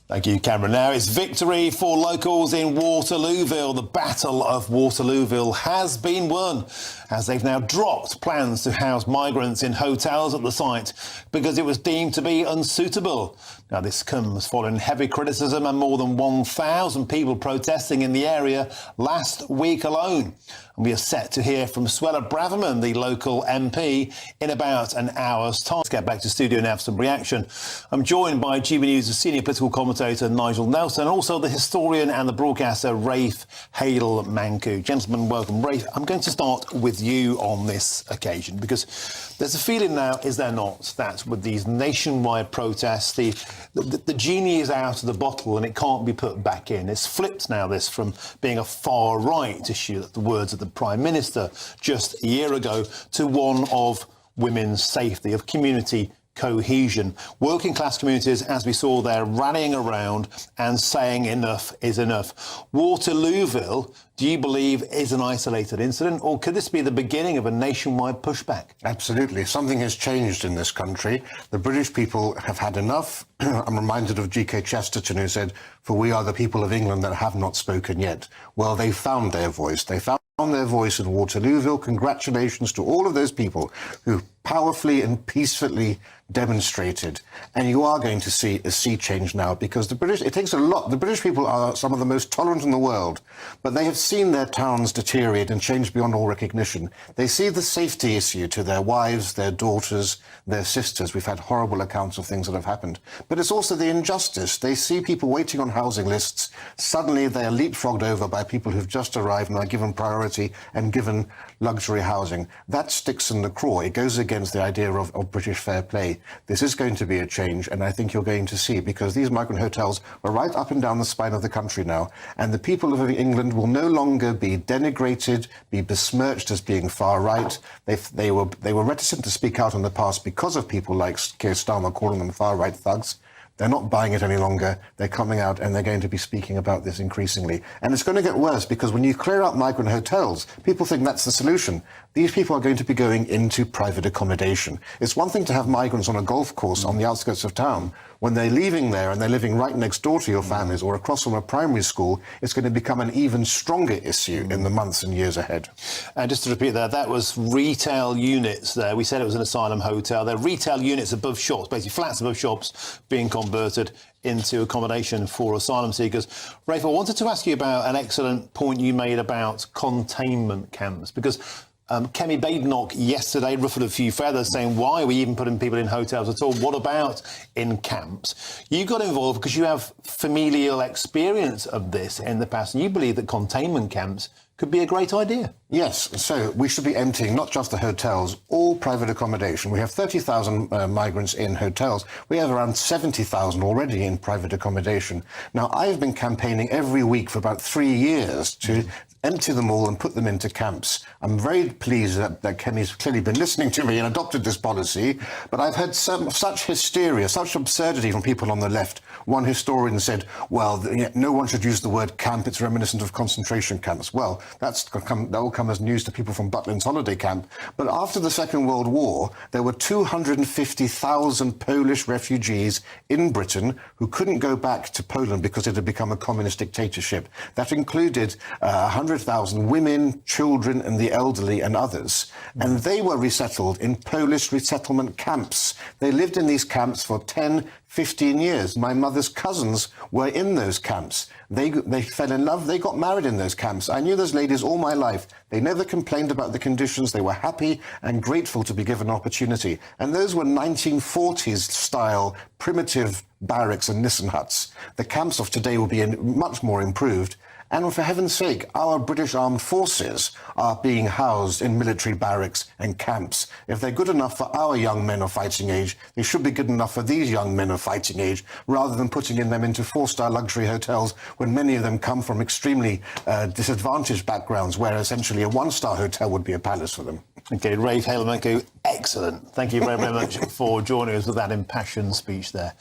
Thank you, Cameron. Now it's victory for locals in Waterlooville. The Battle of Waterlooville has been won, as they've now dropped plans to house migrants in hotels at the site because it was deemed to be unsuitable. Now this comes following heavy criticism and more than 1,000 people protesting in the area last week alone. And we are set to hear from Suella Braverman, the local MP, in about an hour's time. Let's get back to studio now for some reaction. I'm joined by GB News' senior political commentator Nigel Nelson, and also the historian and the broadcaster Rafe Heydel-Mankoo. Gentlemen, welcome. Rafe, I'm going to start with you on this occasion because there's a feeling now, is there not, that with these nationwide protests, the genie is out of the bottle and it can't be put back in. It's flipped now, this, from being a far-right issue, the words of the Prime Minister just a year ago, to one of women's safety, of community cohesion. Working class communities, as we saw there, rallying around and saying enough is enough. Waterlooville, do you believe, is an isolated incident, or could this be the beginning of a nationwide pushback? Absolutely. Something has changed in this country. The British people have had enough. I'm reminded of G.K. Chesterton, who said, "For we are the people of England that have not spoken yet." Well, they found their voice. They found their voice in Waterlooville. Congratulations to all of those people who powerfully and peacefully demonstrated. And you are going to see a sea change now, because it takes a lot. The British people are some of the most tolerant in the world, but they have seen their towns deteriorate and change beyond all recognition. They see the safety issue to their wives, their daughters, their sisters. We've had horrible accounts of things that have happened. But it's also the injustice. They see people waiting on housing lists. Suddenly they are leapfrogged over by people who've just arrived and are given priority and given luxury housing. That sticks in the craw. It goes against the idea of British fair play. This is going to be a change, and I think you're going to see, because these migrant hotels are right up and down the spine of the country now, and the people of England will no longer be denigrated, be besmirched as being far right. They were reticent to speak out in the past because of people like Keir Starmer calling them far right thugs. They're not buying it any longer. They're coming out and they're going to be speaking about this increasingly. And it's going to get worse, because when you clear out migrant hotels, people think that's the solution. These people are going to be going into private accommodation. It's one thing to have migrants on a golf course on the outskirts of town. When they're leaving there and they're living right next door to your families or across from a primary school, it's going to become an even stronger issue in the months and years ahead. And just to repeat that was retail units there. We said it was an asylum hotel. They're retail units above shops, basically flats above shops, being converted into accommodation for asylum seekers. Rafe, I wanted to ask you about an excellent point you made about containment camps, because Kemi Badenoch yesterday ruffled a few feathers, saying, why are we even putting people in hotels at all? What about in camps? You got involved because you have familial experience of this in the past, and you believe that containment camps could be a great idea. Yes, so we should be emptying not just the hotels, all private accommodation. We have 30,000 migrants in hotels. We have around 70,000 already in private accommodation. Now, I've been campaigning every week for about 3 years to empty them all and put them into camps. I'm very pleased that Kemi's clearly been listening to me and adopted this policy, but I've had such hysteria, such absurdity from people on the left. One historian said, well, no one should use the word camp, it's reminiscent of concentration camps. Well, that will come as news to people from Butlins holiday camp. But after the Second World War, there were 250,000 Polish refugees in Britain who couldn't go back to Poland because it had become a communist dictatorship. That included 100,000 women, children, and the elderly and others. And they were resettled in Polish resettlement camps. They lived in these camps for 10, 15 years. My mother's cousins were in those camps. They fell in love. They got married in those camps. I knew those ladies all my life. They never complained about the conditions. They were happy and grateful to be given opportunity. And those were 1940s style primitive barracks and Nissen huts. The camps of today will be much more improved. And for heaven's sake, our British armed forces are being housed in military barracks and camps. If they're good enough for our young men of fighting age, they should be good enough for these young men of fighting age, rather than putting them into four-star luxury hotels when many of them come from extremely disadvantaged backgrounds, where essentially a one-star hotel would be a palace for them. OK, Rafe Heydel-Mankoo, excellent. Thank you very, very much for joining us with that impassioned speech there.